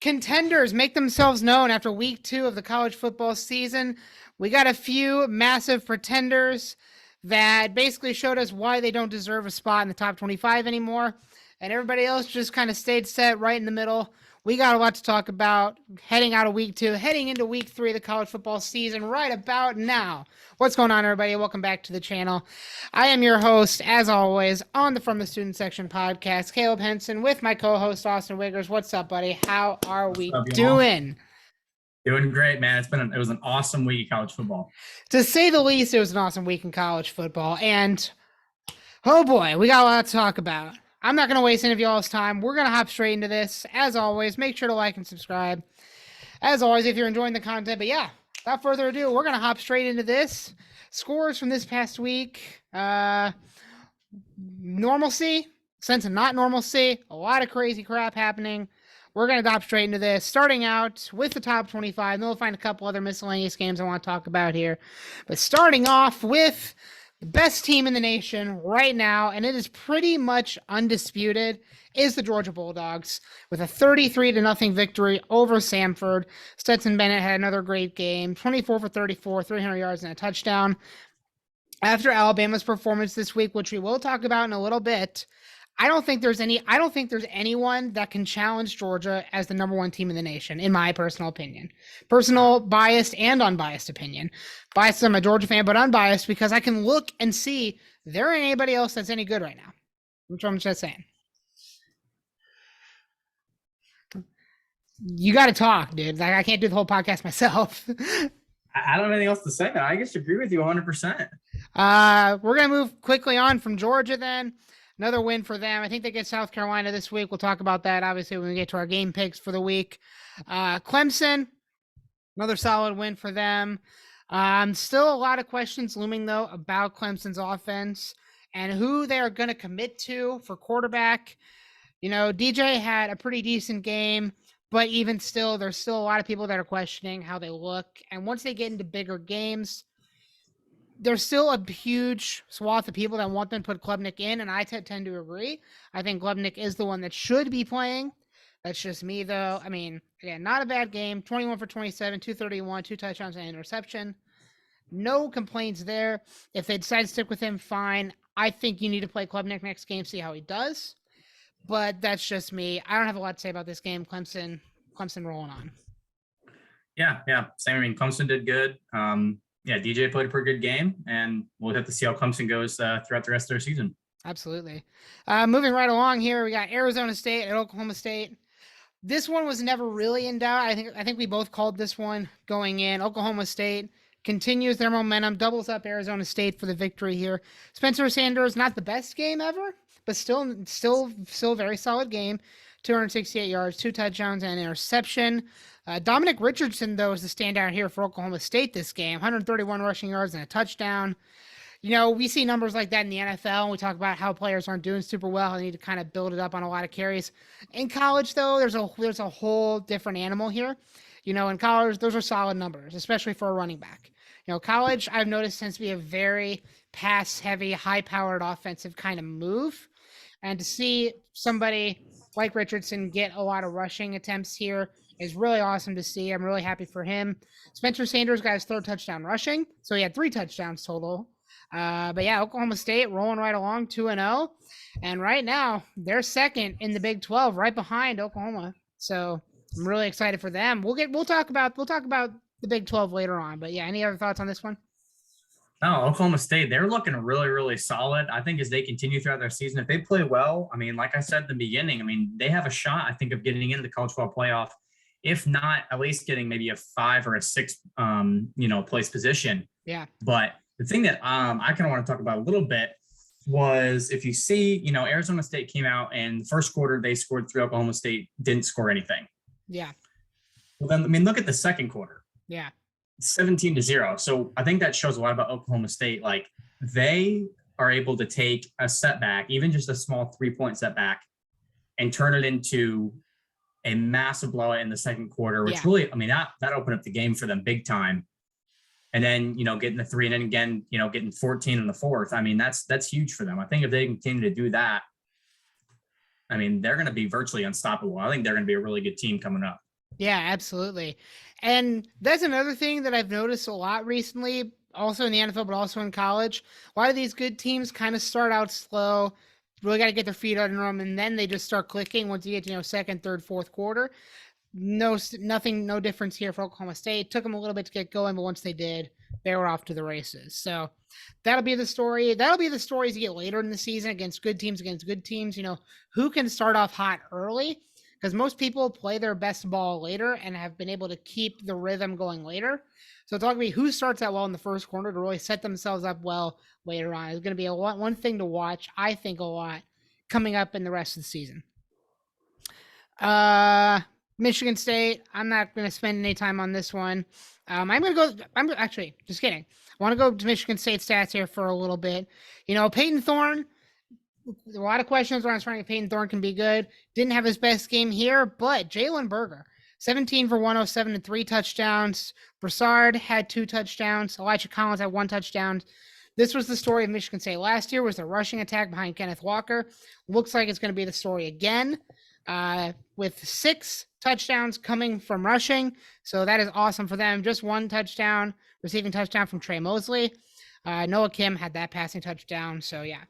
Contenders make themselves known after week 2 of the college football season. We got a few massive pretenders that basically showed us why they don't deserve a spot in the top 25 anymore. And everybody else just kind of stayed set right in the middle. We got a lot to talk about heading out of week 2, heading into week 3 of the college football season right about now. What's going on, everybody? Welcome back to the channel. I am your host, as always, on the From the Student Section podcast, Caleb Henson, with my co-host, Austin Wiggers. What's up, buddy? How are we doing? Doing great, man. It was an awesome week of college football. To say the least, it was an awesome week in college football. And, oh boy, we got a lot to talk about. I'm not going to waste any of y'all's time. We're going to hop straight into this. As always, make sure to like and subscribe. As always, if you're enjoying the content. But yeah, without further ado, we're going to hop straight into this. Scores from this past week. Normalcy, sense of not normalcy. A lot of crazy crap happening. We're going to hop straight into this, starting out with the top 25. Then we'll find a couple other miscellaneous games I want to talk about here. But starting off with the best team in the nation right now, and it is pretty much undisputed, is the Georgia Bulldogs with a 33-0 victory over Samford. Stetson Bennett had another great game, 24 for 34, 300 yards and a touchdown. After Alabama's performance this week, which we will talk about in a little bit, I don't think there's anyone that can challenge Georgia as the number one team in the nation, in my personal opinion. Personal, biased, and unbiased opinion. Biased, I'm a Georgia fan, but unbiased because I can look and see there ain't anybody else that's any good right now. Which I'm just saying. You got to talk, dude. Like, I can't do the whole podcast myself. I don't have anything else to say. I just agree with you 100%. We're going to move quickly on from Georgia then. Another win for them. I think they get South Carolina this week. We'll talk about that, obviously, when we get to our game picks for the week. Clemson, another solid win for them. Still a lot of questions looming, though, about Clemson's offense and who they are going to commit to for quarterback. You know, DJ had a pretty decent game, but even still, there's still a lot of people that are questioning how they look. And once they get into bigger games, there's still a huge swath of people that want them to put Klubnik in, and I tend to agree. I think Klubnik is the one that should be playing. That's just me, though. I mean, again, not a bad game. 21 for 27, 231, 2 touchdowns and an interception. No complaints there. If they decide to stick with him, fine. I think you need to play Klubnik next game, see how he does. But that's just me. I don't have a lot to say about this game. Clemson rolling on. Yeah. Same. I mean, Clemson did good. Yeah, DJ played a pretty good game, and we'll have to see how Clemson goes throughout the rest of their season. Absolutely. Moving right along here, we got Arizona State and Oklahoma State. This one was never really in doubt. I think we both called this one going in. Oklahoma State continues their momentum, doubles up Arizona State for the victory here. Spencer Sanders, not the best game ever, but still very solid game. 268 yards, 2 touchdowns, and an interception. Dominic Richardson, though, is the standout here for Oklahoma State this game. 131 rushing yards and a touchdown. You know, we see numbers like that in the NFL, and we talk about how players aren't doing super well. They need to kind of build it up on a lot of carries. In college, though, there's a whole different animal here. You know, in college, those are solid numbers, especially for a running back. You know, college, I've noticed, tends to be a very pass-heavy, high-powered offensive kind of move. And to see somebody like Richardson get a lot of rushing attempts here is really awesome to see. I'm really happy for him. Spencer Sanders got his 3rd touchdown rushing, so he had 3 touchdowns total. But yeah, Oklahoma State rolling right along 2-0, and right now they're second in the Big 12, right behind Oklahoma. So I'm really excited for them. We'll talk about the Big 12 later on. But yeah, any other thoughts on this one? No, Oklahoma State, they're looking really, really solid. I think as they continue throughout their season, if they play well, I mean, like I said at the beginning, I mean, they have a shot, I think, of getting into the college football playoff, if not at least getting maybe a 5 or a 6, place position. Yeah. But the thing that I kind of want to talk about a little bit was if you see, Arizona State came out and the first quarter they scored 3, Oklahoma State didn't score anything. Yeah. Well, then, I mean, look at the second quarter. Yeah. 17-0. So I think that shows a lot about Oklahoma State. Like, they are able to take a setback, even just a small 3-point setback, and turn it into a massive blowout in the second quarter, which really, I mean, that opened up the game for them big time. And then, getting the 3 and then again, getting 14 in the fourth. I mean, that's huge for them. I think if they continue to do that, I mean, they're going to be virtually unstoppable. I think they're going to be a really good team coming up. Yeah, absolutely. And that's another thing that I've noticed a lot recently, also in the NFL, but also in college. A lot of these good teams kind of start out slow, really got to get their feet under them, and then they just start clicking once you get to, second, third, fourth quarter. Nothing, no difference here for Oklahoma State. Took them a little bit to get going, but once they did, they were off to the races. So that'll be the story. That'll be the stories you get later in the season against good teams, who can start off hot early, because most people play their best ball later and have been able to keep the rhythm going later. So it's all going to be who starts out well in the first quarter to really set themselves up well later on. It's going to be one thing to watch, I think, a lot coming up in the rest of the season. Michigan State. I'm not going to spend any time on this one. I'm actually just kidding. I want to go to Michigan State stats here for a little bit. Peyton Thorne. A lot of questions around trying Peyton Thorne can be good. Didn't have his best game here, but Jalen Berger, 17 for 107 and 3 touchdowns. Broussard had 2 touchdowns. Elijah Collins had 1 touchdown. This was the story of Michigan State last year, was the rushing attack behind Kenneth Walker. Looks like it's going to be the story again, with 6 touchdowns coming from rushing. So that is awesome for them. Just 1 touchdown, receiving touchdown from Trey Mosley. Noah Kim had that passing touchdown. So, yeah,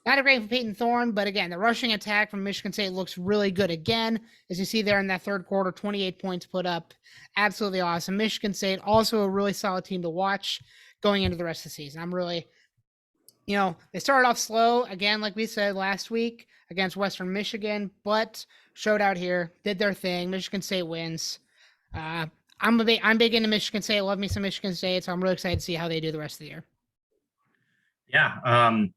not a great for Peyton Thorne. But, again, the rushing attack from Michigan State looks really good again. As you see there in that third quarter, 28 points put up. Absolutely awesome. Michigan State, also a really solid team to watch going into the rest of the season. I'm really, they started off slow, again, like we said last week against Western Michigan, but showed out here, did their thing. Michigan State wins. I'm big into Michigan State. Love me some Michigan State, so I'm really excited to see how they do the rest of the year. Yeah.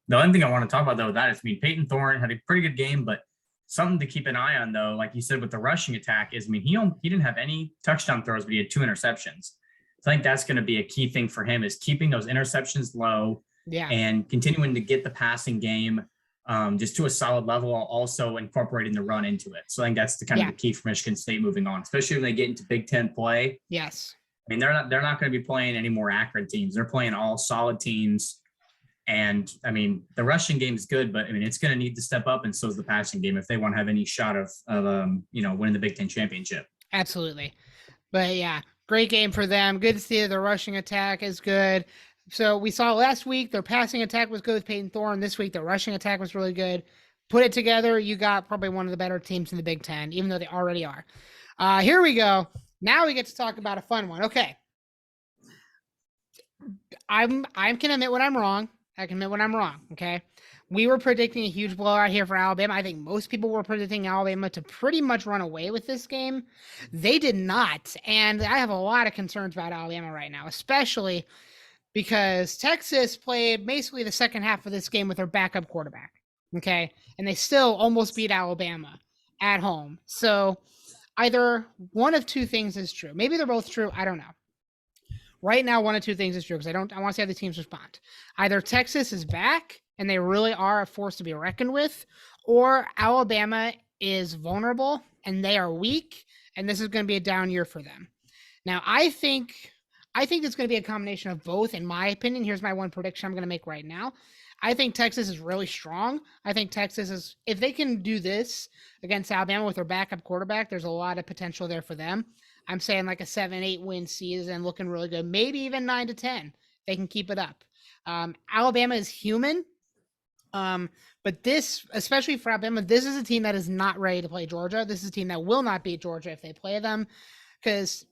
The only thing I want to talk about, though, that is, Peyton Thorne had a pretty good game, but something to keep an eye on, though, like you said, with the rushing attack is, he didn't have any touchdown throws, but he had 2 interceptions. So I think that's going to be a key thing for him, is keeping those interceptions low, and continuing to get the passing game just to a solid level, while also incorporating the run into it. So I think that's the kind of the key for Michigan State moving on, especially when they get into Big Ten play. Yes. They're not going to be playing any more accurate teams. They're playing all solid teams. And the rushing game is good, but it's going to need to step up, and so is the passing game if they want to have any shot of winning the Big Ten championship. Absolutely. But yeah, great game for them. Good to see the rushing attack is good. So we saw last week their passing attack was good with Peyton Thorne. This week their rushing attack was really good. Put it together, you got probably one of the better teams in the Big Ten, even though they already are. Here we go. Now we get to talk about a fun one. Okay. I can admit when I'm wrong. I can admit when I'm wrong, okay? We were predicting a huge blowout here for Alabama. I think most people were predicting Alabama to pretty much run away with this game. They did not, and I have a lot of concerns about Alabama right now, especially because Texas played basically the second half of this game with their backup quarterback, okay? And they still almost beat Alabama at home. So either one of 2 things is true. Maybe they're both true. I don't know. Right now, one of 2 things is true, because I want to see how the teams respond. Either Texas is back and they really are a force to be reckoned with, or Alabama is vulnerable and they are weak, and this is going to be a down year for them. Now, I think it's going to be a combination of both, in my opinion. Here's my one prediction I'm going to make right now. I think Texas is really strong. I think Texas is, if they can do this against Alabama with their backup quarterback, there's a lot of potential there for them. I'm saying like a 7-8 win season, looking really good. Maybe even 9-10. They can keep it up. Alabama is human. But this, especially for Alabama, this is a team that is not ready to play Georgia. This is a team that will not beat Georgia if they play them, because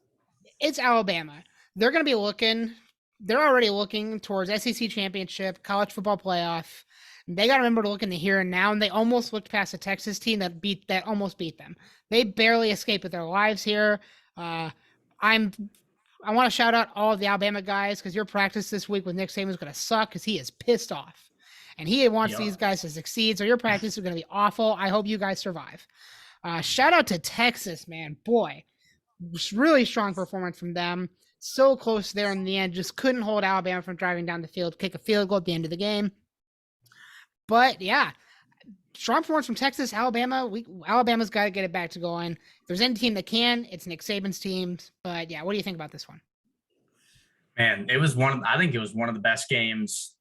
it's Alabama. They're going to be looking, they're already looking towards SEC championship, college football playoff. They got to remember to look in the here and now, and they almost looked past a Texas team that almost beat them. They barely escaped with their lives here. I want to shout out all of the Alabama guys, because your practice this week with Nick Saban is going to suck, because he is pissed off, and he wants these guys to succeed. So your practice is going to be awful. I hope you guys survive. Shout out to Texas, man. Boy, really strong performance from them. So close there in the end. Just couldn't hold Alabama from driving down the field, kick a field goal at the end of the game. But yeah, strong performance from Texas. Alabama's got to get it back to going. If there's any team that can, it's Nick Saban's team. But yeah, what do you think about this one? Man, I think it was one of the best games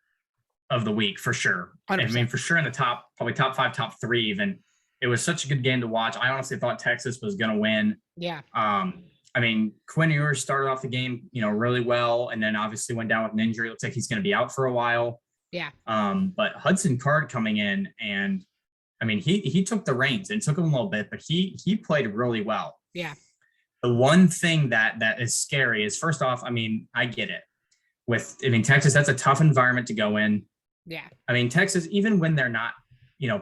of the week for sure. 100%. For sure in the probably top 5, top 3 even. It was such a good game to watch. I honestly thought Texas was going to win. Yeah. I mean, Quinn Ewers started off the game, really well, and then obviously went down with an injury. Looks like he's going to be out for a while. Yeah. But Hudson Card coming in, and I mean, he took the reins. And took him a little bit, but he played really well. Yeah. The one thing that is scary is, first off, I mean, I get it. Texas, that's a tough environment to go in. Yeah. I mean, Texas, even when they're not,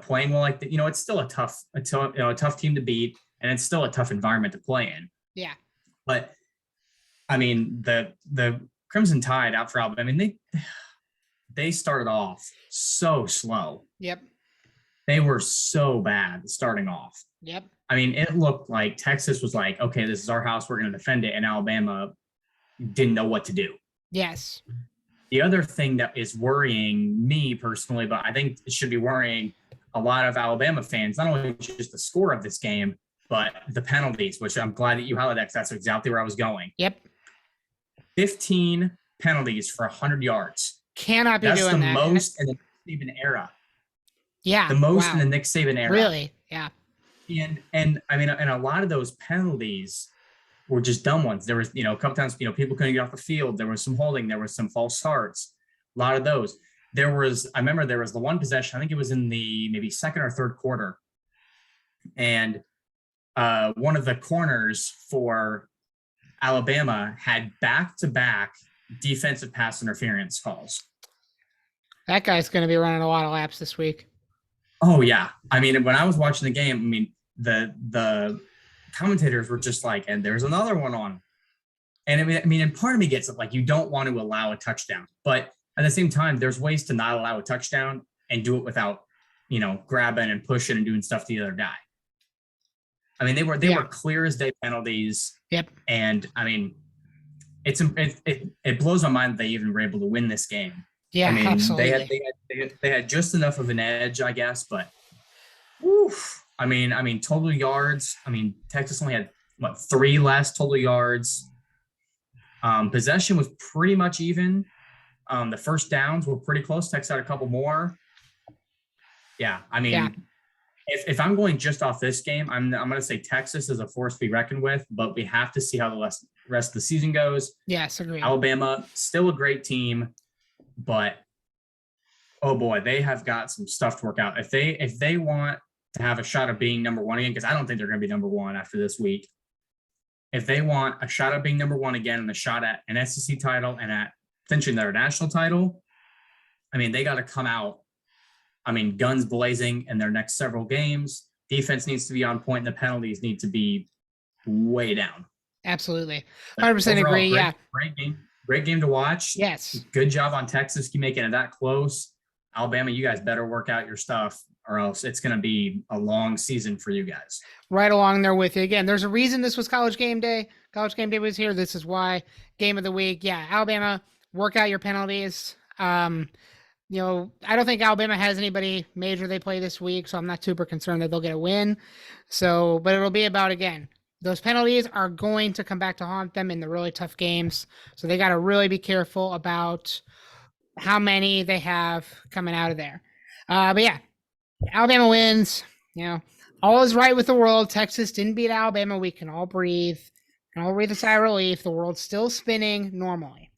playing well like that, it's still a tough team to beat, and it's still a tough environment to play in. Yeah. But I mean, the Crimson Tide out for Alabama, I mean, they started off so slow. Yep. They were so bad starting off. Yep. I mean, it looked like Texas was like, okay, this is our house, we're going to defend it, and Alabama didn't know what to do. Yes. The other thing that is worrying me personally, but I think it should be worrying a lot of Alabama fans, not only just the score of this game, but the penalties, which I'm glad that you highlighted that, because that's exactly where I was going. Yep. 15 penalties for 100 yards. Cannot be doing that. That's the most in the Nick Saban era. Yeah. The most in the Nick Saban era. Really? Yeah. And I mean, and a lot of those penalties were just dumb ones. There was, a couple times, people couldn't get off the field. There was some holding. There was some false starts. A lot of those. I remember there was the one possession, I think it was in the maybe second or third quarter. And one of the corners for Alabama had back-to-back defensive pass interference calls. That guy's going to be running a lot of laps this week. Oh, yeah. I mean, when I was watching the game, I mean, the commentators were just like, and there's another one on. And I mean, and part of me gets it, like, you don't want to allow a touchdown. But at the same time, there's ways to not allow a touchdown and do it without, grabbing and pushing and doing stuff to the other guy. I mean, they were clear as day penalties. Yep. And I mean, it blows my mind that they even were able to win this game. Yeah, I mean, absolutely. they had just enough of an edge, I guess, but oof. I mean, total yards. I mean, Texas only had 3 less total yards. Possession was pretty much even. The first downs were pretty close. Texas had a couple more. Yeah, I mean, yeah. If I'm going just off this game, I'm going to say Texas is a force to be reckoned with, but we have to see how the rest of the season goes. Yes, agreed. Alabama, still a great team, but oh boy, they have got some stuff to work out. If they want to have a shot of being number one again, because I don't think they're going to be number one after this week. If they want a shot at being number one again and a shot at an SEC title and at potentially their national title, I mean, they got to come out, I mean, guns blazing in their next several games. Defense needs to be on point, and the penalties need to be way down. Absolutely. 100% agree. Yeah. Great game to watch. Yes. Good job on Texas. Keep making it that close. Alabama, you guys better work out your stuff, or else it's going to be a long season for you guys. Right along there with you. Again, there's a reason this was College Game Day. College Game Day was here. This is why. Game of the week. Yeah, Alabama, work out your penalties. I don't think Alabama has anybody major they play this week, so I'm not super concerned that they'll get a win. So, but it'll be about, again, those penalties are going to come back to haunt them in the really tough games. So they got to really be careful about how many they have coming out of there. But yeah, Alabama wins. All is right with the world. Texas didn't beat Alabama. We can all breathe. A sigh of relief. The world's still spinning normally.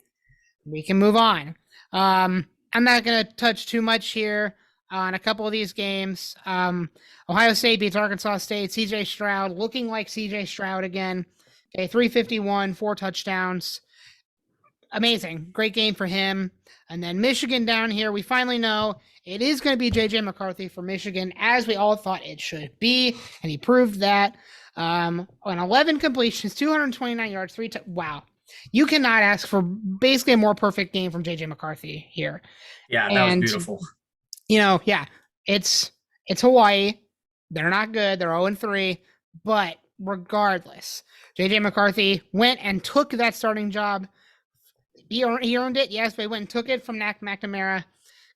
We can move on. I'm not going to touch too much here on a couple of these games. Ohio State beats Arkansas State. CJ Stroud looking like CJ Stroud again. Okay, 351, 4 touchdowns. Amazing. Great game for him. And then Michigan down here, we finally know it is going to be J.J. McCarthy for Michigan, as we all thought it should be. And he proved that. On 11 completions, 229 yards, wow. You cannot ask for basically a more perfect game from J.J. McCarthy here. Yeah, that was beautiful. It's Hawaii. They're not good. They're 0-3. But regardless, J.J. McCarthy went and took that starting job. He earned it, yes, but he went and took it from McNamara,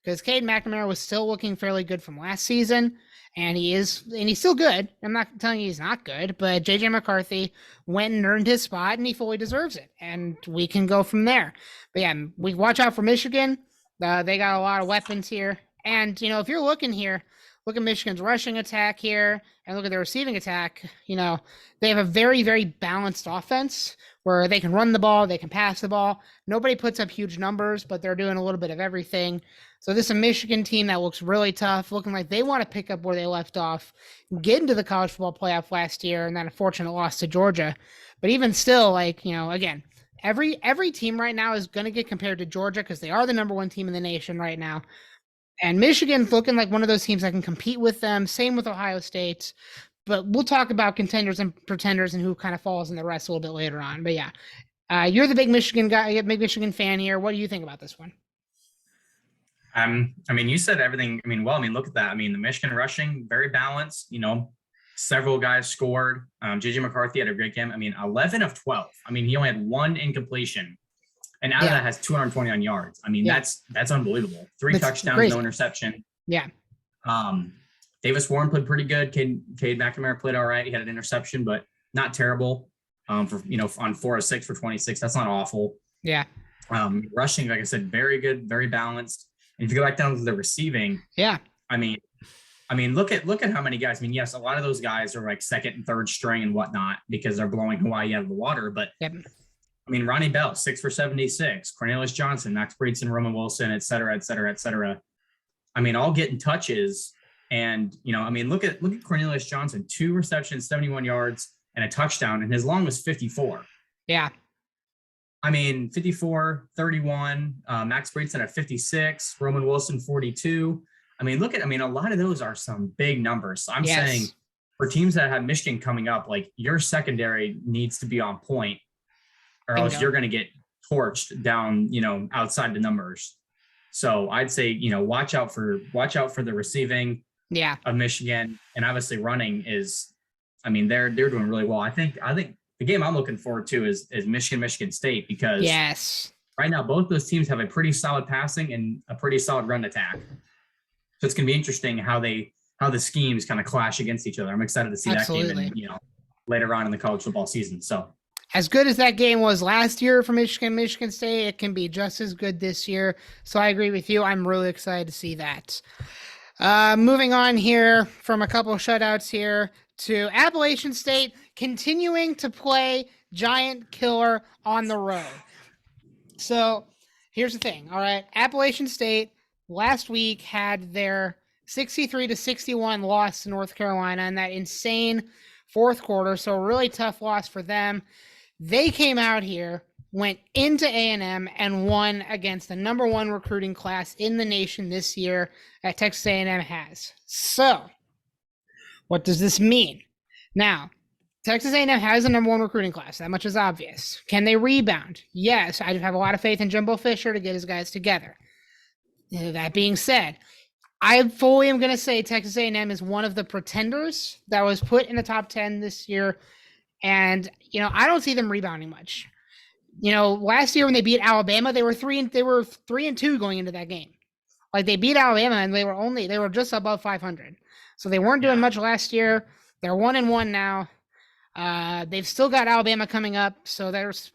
because Cade McNamara was still looking fairly good from last season, and he's still good. I'm not telling you he's not good, but J.J. McCarthy went and earned his spot, and he fully deserves it, and we can go from there. But yeah, we watch out for Michigan. They got a lot of weapons here, and if you're looking here, look at Michigan's rushing attack here and look at their receiving attack. You know, they have a very, very balanced offense where they can run the ball, they can pass the ball. Nobody puts up huge numbers, but they're doing a little bit of everything. So this is a Michigan team that looks really tough, looking like they want to pick up where they left off, get into the college football playoff last year, and that unfortunate loss to Georgia. But even still, like, you know, again, every team right now is going to get compared to Georgia because they are the number one team in the nation right now. And Michigan's looking like one of those teams that can compete with them. Same with Ohio State. But we'll talk about contenders and pretenders and who kind of falls in the rest a little bit later on. But yeah, you're the big Michigan guy, big Michigan fan here. What do you think about this one? I mean, you said everything. I mean, look at that. I mean, the Michigan rushing, very balanced. You know, several guys scored. JJ McCarthy had a great game. I mean, 11 of 12. I mean, he only had one incompletion. And out of that has 229 yards. I mean, that's unbelievable. Three touchdowns, crazy. No interception. Yeah. Davis Warren played pretty good. Cade McNamara played all right. He had an interception, but not terrible. For on 4 of 6 for 26. That's not awful. Yeah. Rushing, like I said, very good, very balanced. And if you go back down to the receiving, I mean, look at how many guys. I mean, yes, a lot of those guys are like second and third string and whatnot because they're blowing Hawaii out of the water, but. Yep. I mean, Ronnie Bell, 6 for 76, Cornelius Johnson, Max Breedson, Roman Wilson, et cetera, et cetera, et cetera. I mean, all getting touches. And, you know, I mean, look at Cornelius Johnson, 2 receptions, 71 yards, and a touchdown, and his long was 54. Yeah. I mean, 54, 31, Max Breedson at 56, Roman Wilson, 42. I mean, a lot of those are some big numbers. So I'm saying for teams that have Michigan coming up, like your secondary needs to be on point. Or else you're going to get torched down, you know, outside the numbers. So I'd say, you know, watch out for the receiving of Michigan, and obviously running is, I mean, they're doing really well. I think the game I'm looking forward to is Michigan State because right now both those teams have a pretty solid passing and a pretty solid run attack. So it's going to be interesting how the schemes kind of clash against each other. I'm excited to see that game, and, you know, later on in the college football season. So. As good as that game was last year for Michigan State, it can be just as good this year. So I agree with you. I'm really excited to see that. Moving on here from a couple of shutouts here to Appalachian State continuing to play giant killer on the road. So here's the thing. All right. Appalachian State last week had their 63-61 loss to North Carolina in that insane fourth quarter. So a really tough loss for them. They came out here, went into A&M, and won against the number one recruiting class in the nation this year that Texas A&M has. So, what does this mean? Now, Texas A&M has the number one recruiting class. That much is obvious. Can they rebound? Yes, I have a lot of faith in Jimbo Fisher to get his guys together. That being said, I fully am going to say Texas A&M is one of the pretenders that was put in the top 10 this year. And, you know, I don't see them rebounding much. You know, last year when they beat Alabama, they were 3-2 going into that game. Like, they beat Alabama and they were just above 500. So they weren't doing much last year. They're 1-1 now. They've still got Alabama coming up. So there's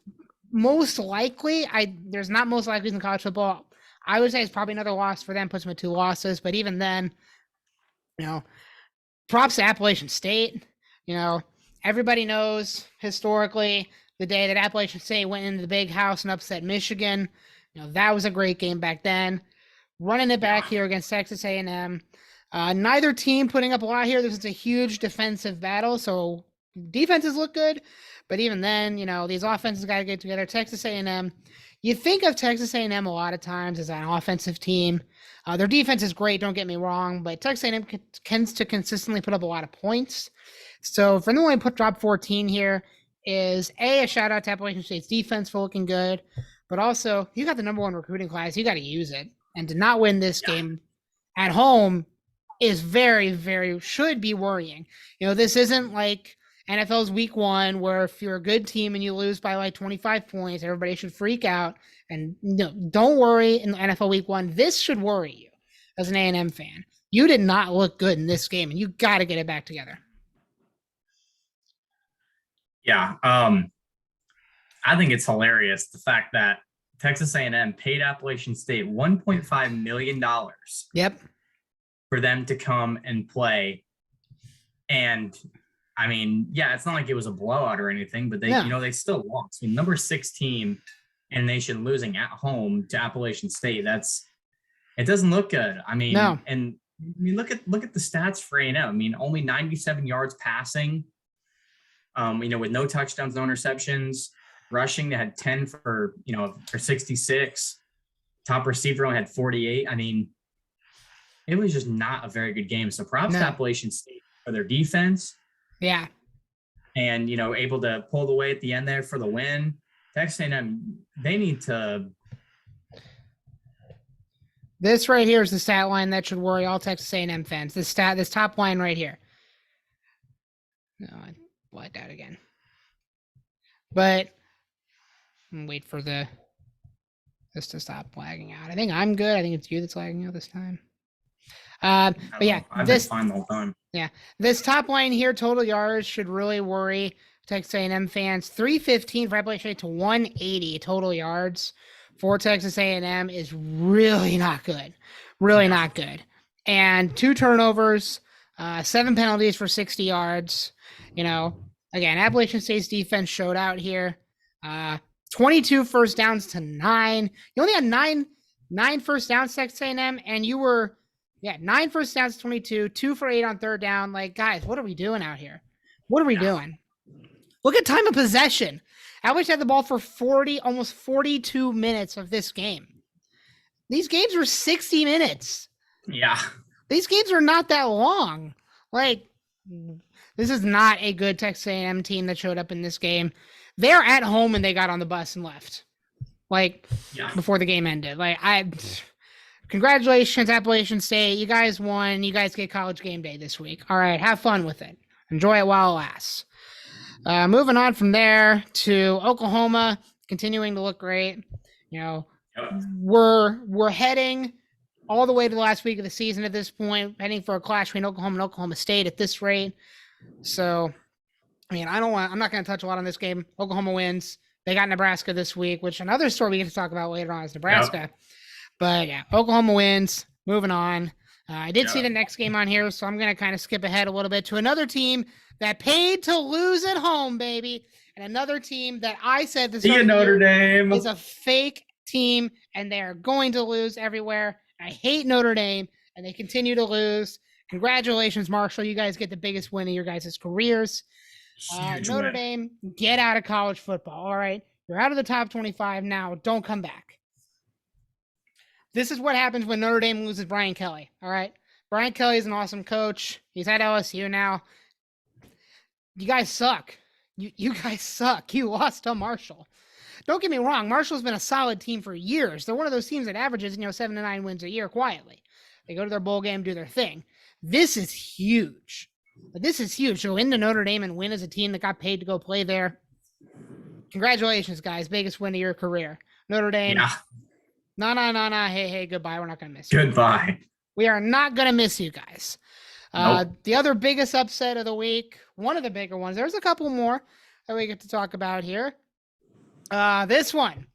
most likely, there's not most likely in college football. I would say it's probably another loss for them, puts them at 2 losses. But even then, you know, props to Appalachian State. You know, everybody knows historically the day that Appalachian State went into the big house and upset Michigan. You know, that was a great game back then. Running it back here against Texas A&M. Neither team putting up a lot here. This is a huge defensive battle, so defenses look good. But even then, you know, these offenses got to get together. Texas A&M, you think of Texas A&M a lot of times as an offensive team. Their defense is great, don't get me wrong, but Texas A&M tends to consistently put up a lot of points. So for them only drop 14 here is a shout out to Appalachian State's defense for looking good, but also you got the number one recruiting class. You got to use it. And to not win this game at home is very, very, should be worrying. You know, this isn't like NFL's week 1 where if you're a good team and you lose by like 25 points, everybody should freak out. And don't worry in the NFL week 1. This should worry you as an A&M fan. You did not look good in this game, and you got to get it back together. Yeah. I think it's hilarious, the fact that Texas A&M paid Appalachian State $1.5 million. Yep. for them to come and play. And I mean, yeah, it's not like it was a blowout or anything, but they still lost. I mean, number 6 team in the nation losing at home to Appalachian State. It doesn't look good. I mean, and I mean, look at the stats for A&M. I mean, only 97 yards passing, with no touchdowns, no interceptions. Rushing, they had 10 for 66. Top receiver only had 48. I mean, it was just not a very good game. So props to Appalachian State for their defense. Yeah. And, able to pull the way at the end there for the win. Texas A&M, they need to. This right here is the stat line that should worry all Texas A&M fans. This top line right here. No, I blacked out again. But wait for this to stop lagging out. I think I'm good. I think it's you that's lagging out this time. But yeah, I've been fine the whole time. Yeah, this top line here, total yards, should really worry Texas A&M fans. 315 for Appalachian State to 180 total yards for Texas A&M is really not good. Really not good. And 2 turnovers, 7 penalties for 60 yards. Again, Appalachian State's defense showed out here. 22 first downs to 9. You only had nine first downs, Texas A&M, and you were 9 first downs to 22, 2 for 8 on third down. Like, guys, what are we doing out here? What are we doing? Look at time of possession. Appalachian had the ball for almost 42 minutes of this game. These games were 60 minutes. Yeah. These games are not that long. Like, this is not a good Texas A&M team that showed up in this game. They're at home and they got on the bus and left. Before the game ended. Congratulations, Appalachian State. You guys won. You guys get college game day this week. All right, have fun with it. Enjoy it while it lasts. Moving on from there to Oklahoma, continuing to look great. We're heading all the way to the last week of the season at this point, heading for a clash between Oklahoma and Oklahoma State at this rate. So, I mean, I'm not going to touch a lot on this game. Oklahoma wins. They got Nebraska this week, which another story we get to talk about later on is Nebraska. Yep. But yeah, Oklahoma wins. Moving on. I did see the next game on here, so I'm going to kind of skip ahead a little bit to another team that paid to lose at home, baby. And another team that I said this Notre Dame is a fake team, and they are going to lose everywhere. I hate Notre Dame, and they continue to lose. Congratulations, Marshall. You guys get the biggest win of your guys' careers. Notre Dame, get out of college football. All right. You're out of the top 25 now. Don't come back. This is what happens when Notre Dame loses Brian Kelly. All right. Brian Kelly is an awesome coach. He's at LSU now. You guys suck. You guys suck. You lost to Marshall. Don't get me wrong. Marshall's been a solid team for years. They're one of those teams that averages, 7 to 9 wins a year quietly. They go to their bowl game, do their thing. This is huge. This is huge. Go into Notre Dame and win as a team that got paid to go play there. Congratulations, guys. Biggest win of your career. Notre Dame. Yeah. No. Hey, goodbye. We're not going to miss you. Goodbye. We are not going to miss you guys. Nope. The other biggest upset of the week, one of the bigger ones, there's a couple more that we get to talk about here. This one,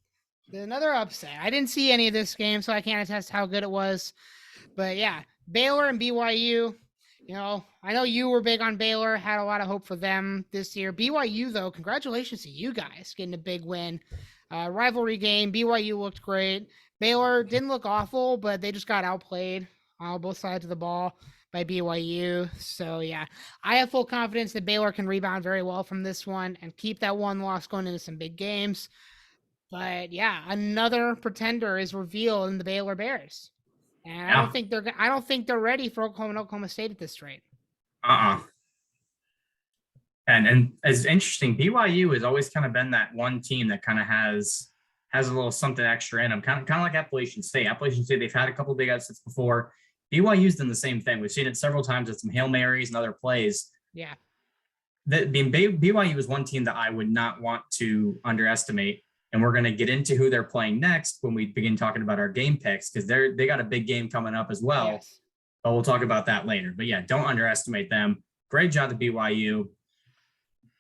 another upset. I didn't see any of this game, so I can't attest how good it was. But yeah, Baylor and BYU. I know you were big on Baylor, had a lot of hope for them this year. BYU, though, congratulations to you guys getting a big win. Rivalry game, BYU looked great. Baylor didn't look awful, but they just got outplayed on both sides of the ball by BYU. So, yeah, I have full confidence that Baylor can rebound very well from this one and keep that one loss going into some big games. But, yeah, another pretender is revealed in the Baylor Bears. And I don't think they're ready for Oklahoma and Oklahoma State at this rate. And it's interesting. BYU has always kind of been that one team that kind of has a little something extra in them, kind of like Appalachian State. Appalachian State, they've had a couple of big upsets before. BYU's done the same thing. We've seen it several times with some Hail Marys and other plays. Yeah. BYU is one team that I would not want to underestimate. And we're going to get into who they're playing next when we begin talking about our game picks, because they got a big game coming up as well. Yes. But we'll talk about that later. But yeah, don't underestimate them. Great job to BYU.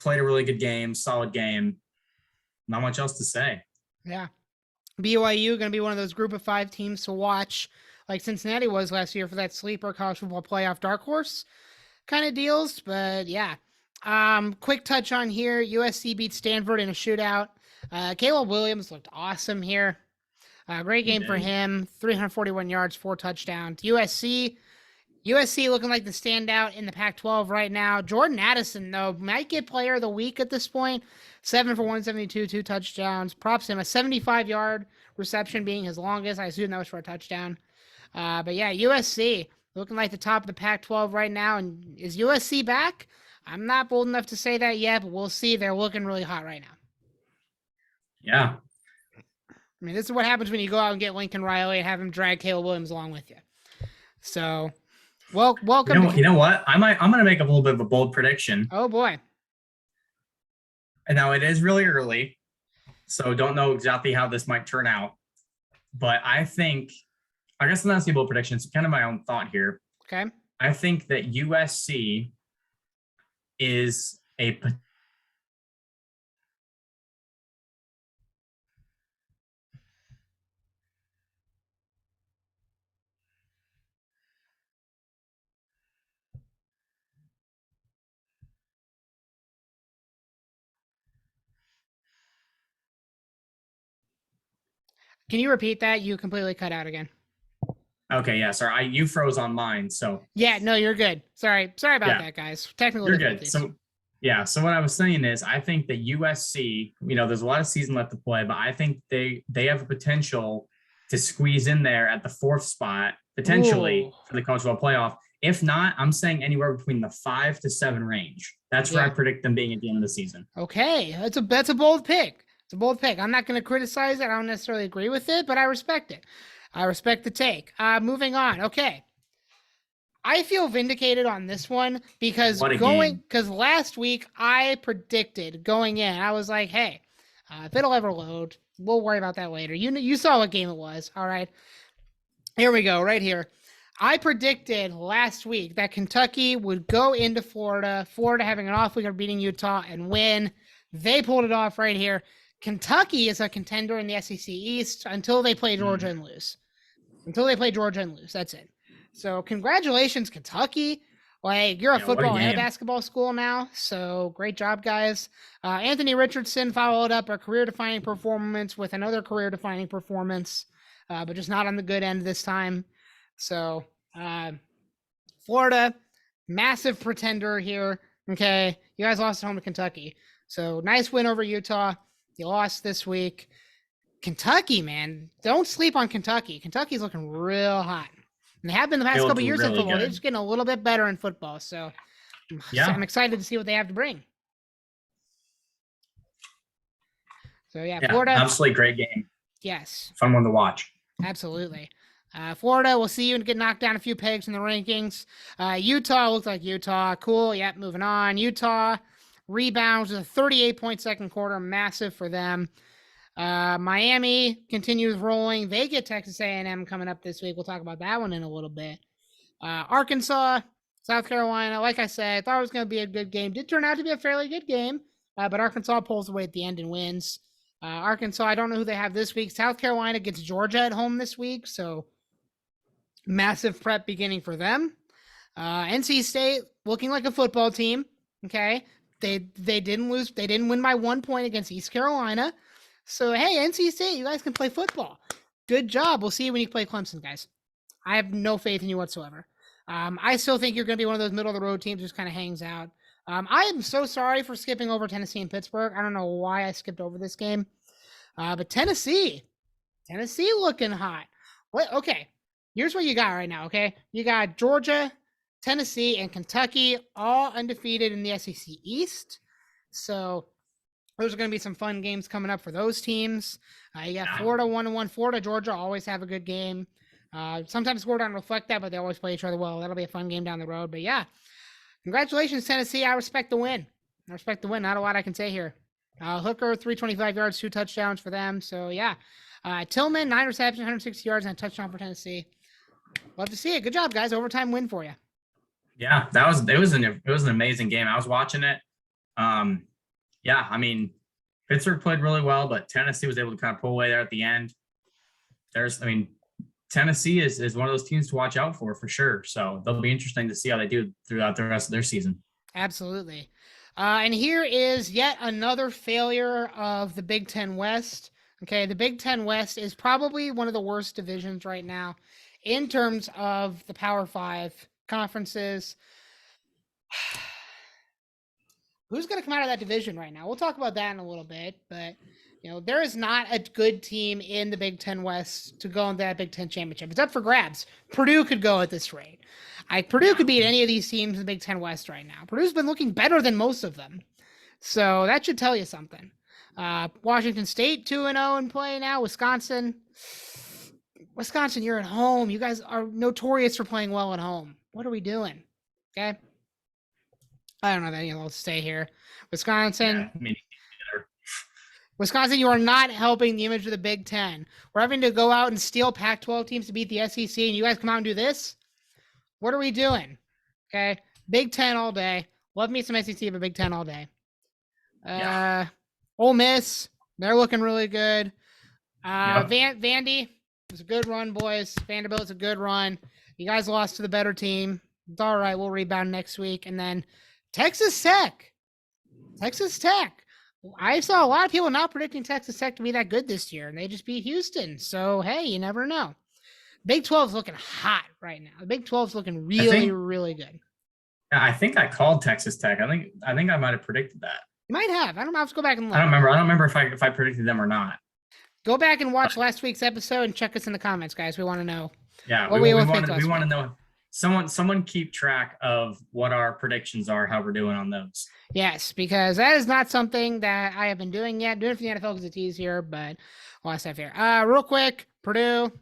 Played a really good game, solid game. Not much else to say. Yeah. BYU going to be one of those group of 5 teams to watch like Cincinnati was last year for that sleeper college football playoff dark horse kind of deals. But yeah, quick touch on here. USC beat Stanford in a shootout. Caleb Williams looked awesome here. Great game for him. 341 yards, 4 touchdowns. USC looking like the standout in the Pac-12 right now. Jordan Addison, though, might get player of the week at this point. 7 for 172, 2 touchdowns. Props him. A 75-yard reception being his longest. I assume that was for a touchdown. But yeah, USC looking like the top of the Pac-12 right now. And is USC back? I'm not bold enough to say that yet, but we'll see. They're looking really hot right now. Yeah. I mean, this is what happens when you go out and get Lincoln Riley and have him drag Caleb Williams along with you. So, welcome. You know what? I'm going to make a little bit of a bold prediction. Oh, boy. And now it is really early, so don't know exactly how this might turn out. But I guess I'm not saying bold prediction. It's kind of my own thought here. Okay. I think that USC is a Can you repeat that? You completely cut out again. Okay, yeah, sorry. You froze on mine, so. Yeah, no, you're good. Sorry about that, guys. Technical difficulties. Good. So what I was saying is I think that USC, there's a lot of season left to play, but I think they have a potential to squeeze in there at the 4th spot, potentially for the college football playoff. If not, I'm saying anywhere between the 5 to 7 range. That's where I predict them being at the end of the season. Okay, that's a bold pick. It's a bold pick. I'm not going to criticize it. I don't necessarily agree with it, but I respect it. I respect the take. Moving on. Okay. I feel vindicated on this one because last week I predicted going in, I was like, hey, if it'll ever load, we'll worry about that later. You saw what game it was. All right. Here we go, right here. I predicted last week that Kentucky would go into Florida having an off week of beating Utah and win. They pulled it off right here. Kentucky is a contender in the SEC East until they play Georgia and lose. That's it. So congratulations, Kentucky. Like, you're a football and a basketball school now. So great job, guys. Anthony Richardson followed up a career-defining performance with another career-defining performance, but just not on the good end this time. So Florida, massive pretender here. Okay, you guys lost at home to Kentucky. So nice win over Utah. You lost this week. Kentucky, man, don't sleep on Kentucky. Kentucky's looking real hot. And they have been the past couple years in football. They're just getting a little bit better in football. So I'm excited to see what they have to bring. So yeah, Florida. Absolutely great game. Yes. Fun one to watch. Absolutely. Florida, we'll see you and get knocked down a few pegs in the rankings. Utah looks like Utah. Cool. Yep. Moving on. Utah rebounds with a 38-point second quarter. Massive for them. Miami continues rolling. They get Texas A&M coming up this week. We'll talk about that one in a little bit. Arkansas, South Carolina. Like I said, I thought it was going to be a good game. Did turn out to be a fairly good game, but Arkansas pulls away at the end and wins. Arkansas, I don't know who they have this week. South Carolina gets Georgia at home this week, so massive prep beginning for them. NC State looking like a football team. Okay, they didn't lose. They didn't win by 1 point against East Carolina. So, hey, NC State, you guys can play football. Good job. We'll see you when you play Clemson, guys. I have no faith in you whatsoever. I still think you're going to be one of those middle-of-the-road teams who just kind of hangs out. I am so sorry for skipping over Tennessee and Pittsburgh. I don't know why I skipped over this game. But Tennessee looking hot. Okay, here's what you got right now, okay? You got Georgia, Tennessee, and Kentucky all undefeated in the SEC East. So those are going to be some fun games coming up for those teams. You got Florida 1-1. Florida, Georgia always have a good game. Sometimes score don't reflect that, but they always play each other well. That'll be a fun game down the road. But yeah, congratulations, Tennessee. I respect the win. Not a lot I can say here. Hooker, 325 yards, 2 touchdowns for them. So yeah, Tillman, 9 receptions, 160 yards, and a touchdown for Tennessee. Love to see it. Good job, guys. Overtime win for you. Yeah, it was an amazing game. I was watching it. Yeah, I mean, Pittsburgh played really well, but Tennessee was able to kind of pull away there at the end. Tennessee is one of those teams to watch out for sure. So they'll be interesting to see how they do throughout the rest of their season. Absolutely. And here is yet another failure of the Big Ten West. Okay, the Big Ten West is probably one of the worst divisions right now in terms of the Power Five conferences. Who's going to come out of that division right now? We'll talk about that in a little bit, but there is not a good team in the Big Ten West to go into that Big Ten championship. It's up for grabs. Purdue could go at this rate. Purdue could beat any of these teams in the Big Ten West right now. Purdue's been looking better than most of them. So that should tell you something. Washington State 2-0 in play now. Wisconsin, you're at home. You guys are notorious for playing well at home. What are we doing? Okay. I don't know that you'll stay here. Wisconsin. Yeah, Wisconsin, you are not helping the image of the Big Ten. We're having to go out and steal Pac-12 teams to beat the SEC, and you guys come out and do this? What are we doing? Okay. Big Ten all day. Love me some SEC, but Big Ten all day. Ole Miss, they're looking really good. Vandy, it's a good run, boys. Vanderbilt's a good run. You guys lost to the better team. It's all right. We'll rebound next week. And then Texas Tech. I saw a lot of people not predicting Texas Tech to be that good this year, and they just beat Houston. So, hey, you never know. Big 12's looking hot right now. The Big 12's looking really good. I think I called Texas Tech. I think I might have predicted that. You might have. I don't know. Let's go back and look. I don't remember if I predicted them or not. Go back and watch last week's episode and check us in the comments, guys. We want to know. Yeah, we want to know. Someone keep track of what our predictions are, how we're doing on those. Yes, because that is not something that I have been doing yet. Doing it for the NFL because it's easier, but a lot of stuff here. Real quick, Purdue,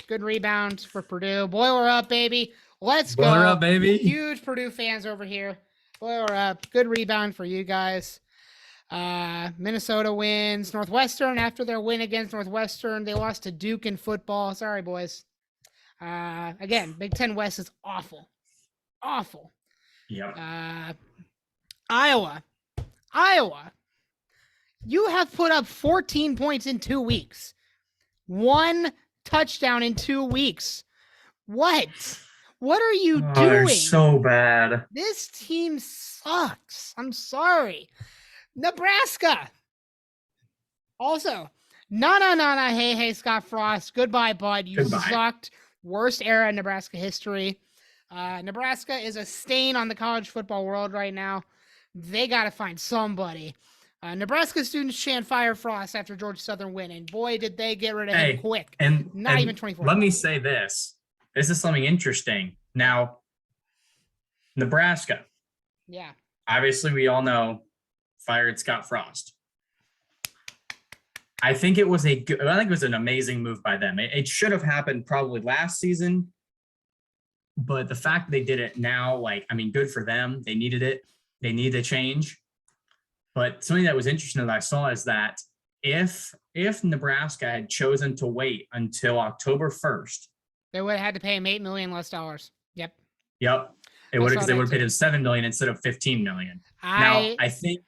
good rebounds for Purdue. Boiler up, baby. Let's go. Boiler up, baby. Huge Purdue fans over here. Boiler up. Good rebound for you guys. Minnesota wins. Northwestern, after their win against Northwestern, they lost to Duke in football. Sorry, boys. Again, Big Ten West is awful. Yep. Iowa. You have put up 14 points in 2 weeks. 1 touchdown in 2 weeks. What are you doing? They're so bad. This team sucks. I'm sorry. Nebraska. Also, hey, Scott Frost. Goodbye, bud. You sucked. Worst era in Nebraska history. Nebraska is a stain on the college football world right now. They got to find somebody. Nebraska students chant fire Frost after Georgia Southern win, and boy, did they get rid of him quick. And not even 24 Let me say this. This is something interesting. Now, Nebraska. Yeah. Obviously, we all know fired Scott Frost. I think it was an amazing move by them. It should have happened probably last season, but the fact that they did it now, good for them. They needed it. They needed a change. But something that was interesting that I saw is that if Nebraska had chosen to wait until October 1st, they would have had to pay him $8 million less. Yep. It would have, because they would have paid him $7 million instead of $15 million. I think.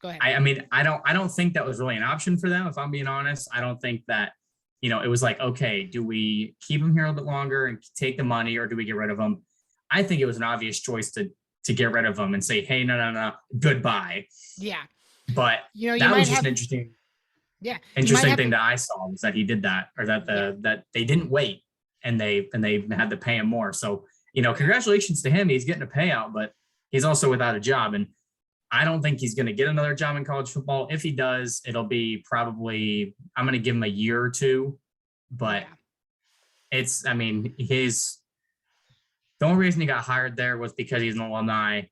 Go ahead. I don't think that was really an option for them, if I'm being honest. I don't think that, it was like, okay, do we keep him here a little bit longer and take the money, or do we get rid of him? I think it was an obvious choice to get rid of him and say, hey, no, goodbye. Yeah. That was just an interesting thing that I saw, was that he did that, or that they didn't wait and they had to pay him more. So, congratulations to him. He's getting a payout, but he's also without a job. And I don't think he's going to get another job in college football. If he does, it'll be probably, I'm going to give him a year or two, but the only reason he got hired there was because he's an alumni.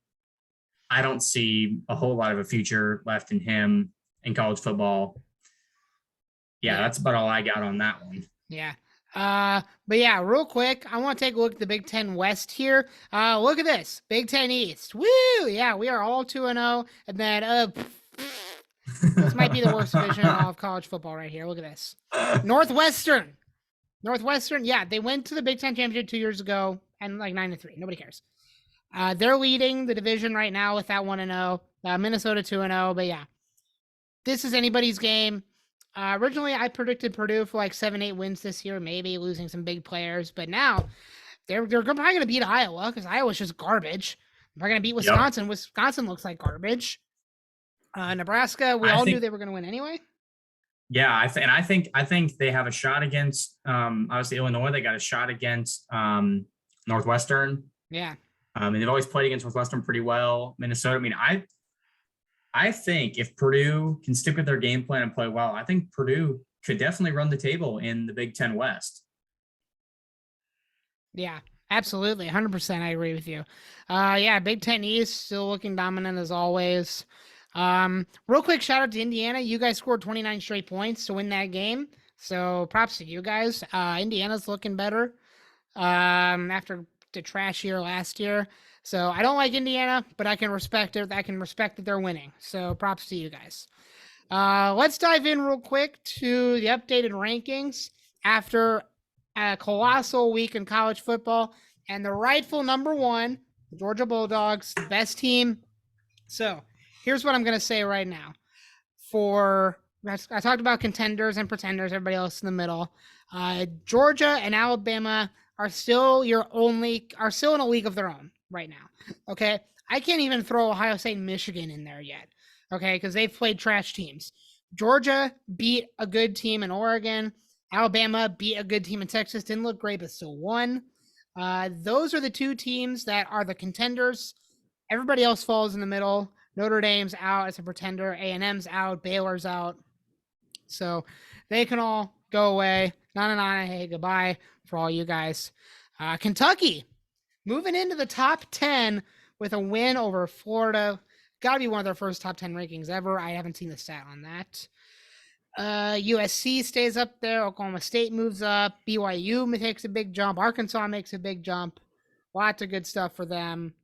I don't see a whole lot of a future left in him in college football. Yeah, that's about all I got on that one. Yeah. But yeah, real quick, I want to take a look at the Big Ten West here. Look at this. Big Ten East. Woo! Yeah, we are all 2-0. And then, this might be the worst division in all of college football right here. Look at this. Northwestern, yeah, they went to the Big Ten Championship 2 years ago and 9-3. Nobody cares. They're leading the division right now with that 1-0. Minnesota 2-0. But yeah, this is anybody's game. Originally, I predicted Purdue for like 7-8 wins this year, maybe losing some big players, but now they're probably going to beat Iowa because Iowa's just garbage. They're going to beat Wisconsin. Yep. Wisconsin looks like garbage. Nebraska, we all knew they were going to win anyway. Yeah, I think they have a shot against obviously Illinois. They got a shot against Northwestern. Yeah. And they've always played against Northwestern pretty well. Minnesota. I mean, I think if Purdue can stick with their game plan and play well, I think Purdue could definitely run the table in the Big Ten West. Yeah, absolutely. 100%. I agree with you. Yeah, Big Ten East still looking dominant as always. Real quick shout out to Indiana. You guys scored 29 straight points to win that game. So props to you guys. Indiana's looking better after the trash year last year. So I don't like Indiana, but I can respect it. I can respect that they're winning. So props to you guys. Let's dive in real quick to the updated rankings after a colossal week in college football and the rightful number one, the Georgia Bulldogs, the best team. So here's what I'm going to say right now. I talked about contenders and pretenders, everybody else in the middle. Georgia and Alabama are still in a league of their own right now. Okay. I can't even throw Ohio State and Michigan in there yet. Okay. Because they've played trash teams. Georgia beat a good team in Oregon. Alabama beat a good team in Texas. Didn't look great, but still won. Those are the two teams that are the contenders. Everybody else falls in the middle. Notre Dame's out as a pretender. A&M's out. Baylor's out. So they can all go away. Hey, goodbye for all you guys. Kentucky moving into the top 10 with a win over Florida. Got to be one of their first top 10 rankings ever. I haven't seen the stat on that. USC stays up there. Oklahoma State moves up. BYU takes a big jump. Arkansas makes a big jump. Lots of good stuff for them.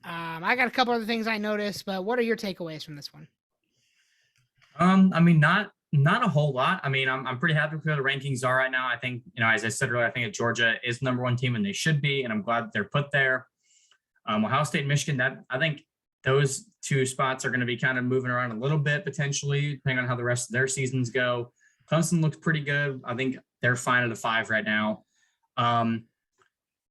I got a couple other things I noticed, but what are your takeaways from this one? I mean, not a whole lot. I mean, I'm pretty happy with where the rankings are right now. I think, as I said earlier, I think that Georgia is the number one team and they should be, and I'm glad they're put there. Ohio State and Michigan, I think those two spots are going to be kind of moving around a little bit potentially, depending on how the rest of their seasons go. Clemson looks pretty good. I think they're fine at a 5 right now.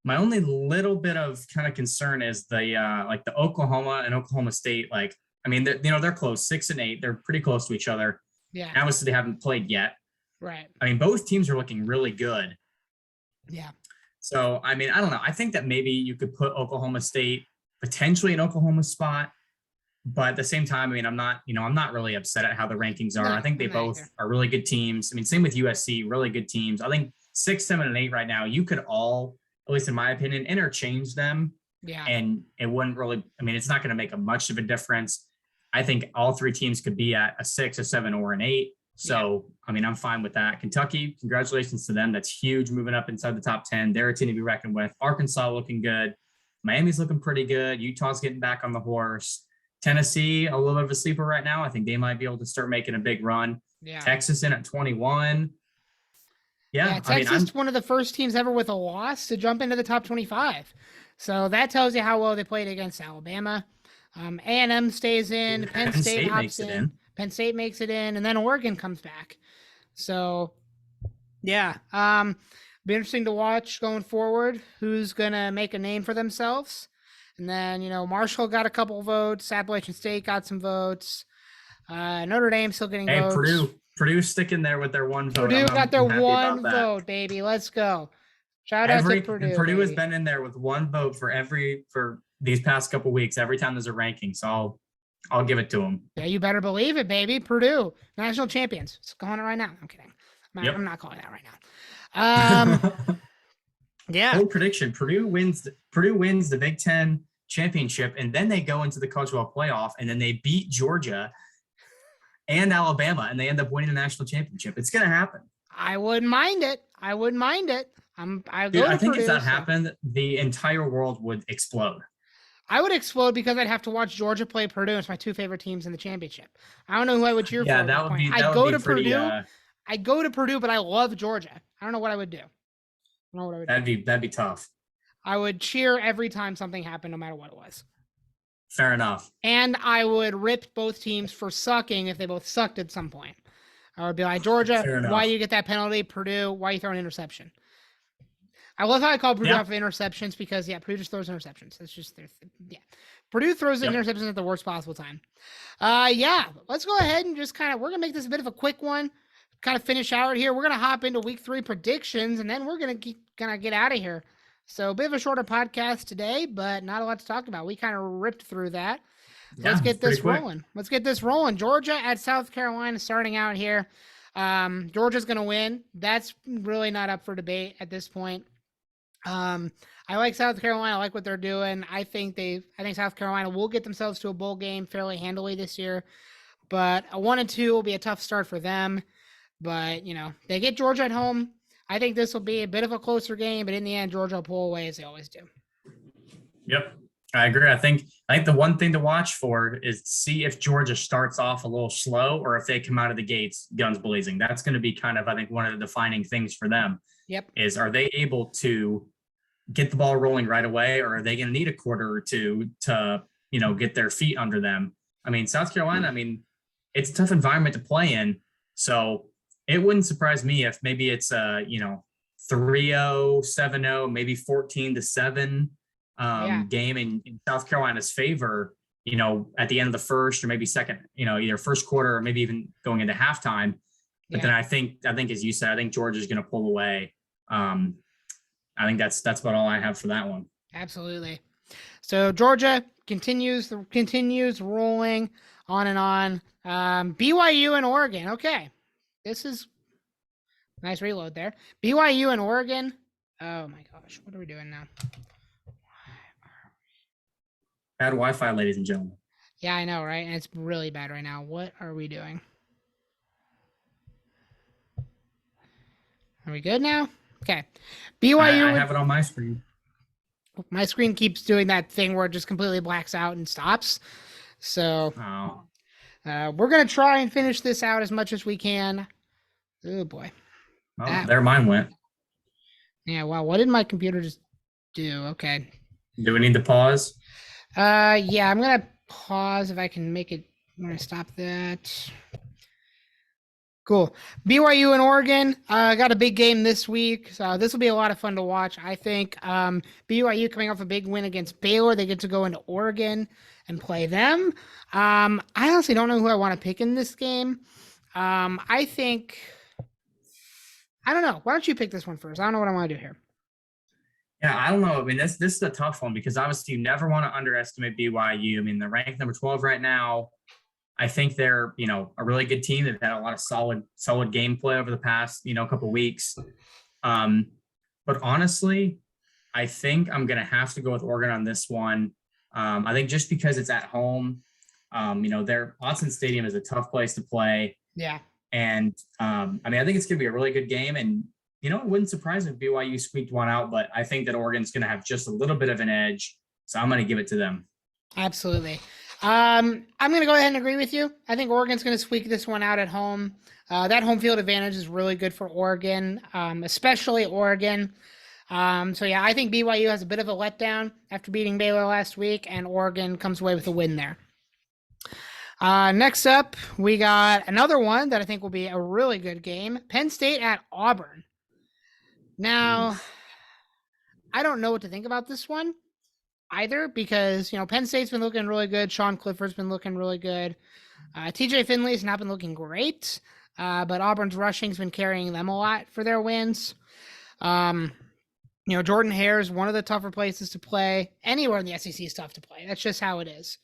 My only little bit of kind of concern is the Oklahoma and Oklahoma State. Like, I mean, they're close, 6 and 8. They're pretty close to each other. Yeah. And obviously, they haven't played yet. Right. I mean, both teams are looking really good. Yeah. So, I mean, I don't know. I think that maybe you could put Oklahoma State potentially in Oklahoma's spot. But at the same time, I mean, I'm not really upset at how the rankings are. No, I think they both are really good teams. I mean, same with USC, really good teams. I think 6, 7, and 8 right now, you could all, at least in my opinion, interchange them. Yeah. And it wouldn't really, I mean, it's not going to make a much of a difference. I think all 3 teams could be at a 6, a 7, or an 8. So, yeah. I mean, I'm fine with that. Kentucky, congratulations to them. That's huge, moving up inside the top 10. They're a team to be reckoned with. Arkansas looking good. Miami's looking pretty good. Utah's getting back on the horse. Tennessee, a little bit of a sleeper right now. I think they might be able to start making a big run. Yeah. Texas in at 21. Yeah, Texas one of the first teams ever with a loss to jump into the top 25. So that tells you how well they played against Alabama. A&M stays in. Penn State hops in. Penn State makes it in, and then Oregon comes back. So, yeah, be interesting to watch going forward. Who's gonna make a name for themselves? And then, Marshall got a couple votes. Appalachian State got some votes. Notre Dame still getting votes. Purdue's sticking there with their one vote. Purdue got their one vote, baby. Let's go. Shout out to Purdue. Purdue has been in there with one vote for these past couple of weeks. Every time there's a ranking, so I'll give it to them. Yeah, you better believe it, baby. Purdue, national champions. It's calling it right now. I'm kidding. I'm not calling that right now. Yeah. Bold prediction: Purdue wins the Big Ten championship, and then they go into the college football playoff, and then they beat Georgia and Alabama, and they end up winning the national championship. It's gonna happen. I wouldn't mind it. I think if that happened, the entire world would explode. I would explode because I'd have to watch Georgia play Purdue. It's my 2 favorite teams in the championship. I don't know who I would cheer for. Yeah, that would be. I'd go to Purdue, but I love Georgia. I don't know what I would do. That'd be tough. I would cheer every time something happened, no matter what it was. Fair enough. And I would rip both teams for sucking if they both sucked at some point. I would be like, Georgia, Fair enough. why do you get that penalty? Purdue, why are you throwing an interception? I love how I call Purdue off interceptions because, Purdue just throws interceptions. That's just their Purdue throws interceptions at the worst possible time. Let's go ahead and just we're going to make this a bit of a quick one, kind of finish out here. We're going to hop into week 3 predictions, and then we're going to get out of here. So a bit of a shorter podcast today, but not a lot to talk about. We kind of ripped through that. Let's get this rolling. Let's get this rolling. Georgia at South Carolina starting out here. Georgia's going to win. That's really not up for debate at this point. I like South Carolina. I like what they're doing. I think South Carolina will get themselves to a bowl game fairly handily this year, but a 1-2 will be a tough start for them. But, they get Georgia at home. I think this will be a bit of a closer game, but in the end, Georgia will pull away as they always do. Yep. I agree. I think the one thing to watch for is see if Georgia starts off a little slow or if they come out of the gates guns blazing. That's going to be kind of, I think, one of the defining things for them. Yep. Is are they able to get the ball rolling right away, or are they going to need a quarter or two to, get their feet under them? I mean, South Carolina, it's a tough environment to play in. So it wouldn't surprise me if maybe it's 3-0, 7-0, maybe 14-7 game in South Carolina's favor, at the end of the first or maybe second, either first quarter or maybe even going into halftime. But then I think as you said, I think Georgia's going to pull away. I think that's about all I have for that one. Absolutely. So Georgia continues rolling on and on. BYU and Oregon. Okay. This is nice reload there. BYU and Oregon. Oh my gosh. What are we doing now? Bad Wi-Fi, ladies and gentlemen. Yeah, I know, right? And it's really bad right now. What are we doing? Are we good now? Okay. BYU. I have it on my screen. My screen keeps doing that thing where it just completely blacks out and stops. So we're going to try and finish this out as much as we can. Oh, boy. Oh, there mine went. Yeah, wow. What did my computer just do? Okay. Do we need to pause? Yeah, I'm going to pause if I can make it. I'm going to stop that. Cool. BYU and Oregon got a big game this week, so this will be a lot of fun to watch. I think BYU coming off a big win against Baylor, they get to go into Oregon and play them. I honestly don't know who I want to pick in this game. I don't know. Why don't you pick this one first? I don't know what I want to do here. Yeah, I don't know. This is a tough one because obviously you never want to underestimate BYU. They're ranked number 12 right now. I think they're, a really good team. They've had a lot of solid gameplay over the past, couple of weeks. But honestly, I think I'm going to have to go with Oregon on this one. I think just because it's at home, their Autzen Stadium is a tough place to play. Yeah. And I think it's going to be a really good game. And, it wouldn't surprise me if BYU squeaked one out, but I think that Oregon's going to have just a little bit of an edge. So I'm going to give it to them. Absolutely. I'm going to go ahead and agree with you. I think Oregon's going to squeak this one out at home. That home field advantage is really good for Oregon, especially Oregon. I think BYU has a bit of a letdown after beating Baylor last week, and Oregon comes away with a win there. Next up, we got another one that I think will be a really good game. Penn State at Auburn. Now, I don't know what to think about this one either because, Penn State's been looking really good. Sean Clifford's been looking really good. TJ Finley's not been looking great, but Auburn's rushing's been carrying them a lot for their wins. Jordan Hare is one of the tougher places to play. Anywhere in the SEC is tough to play. That's just how it is.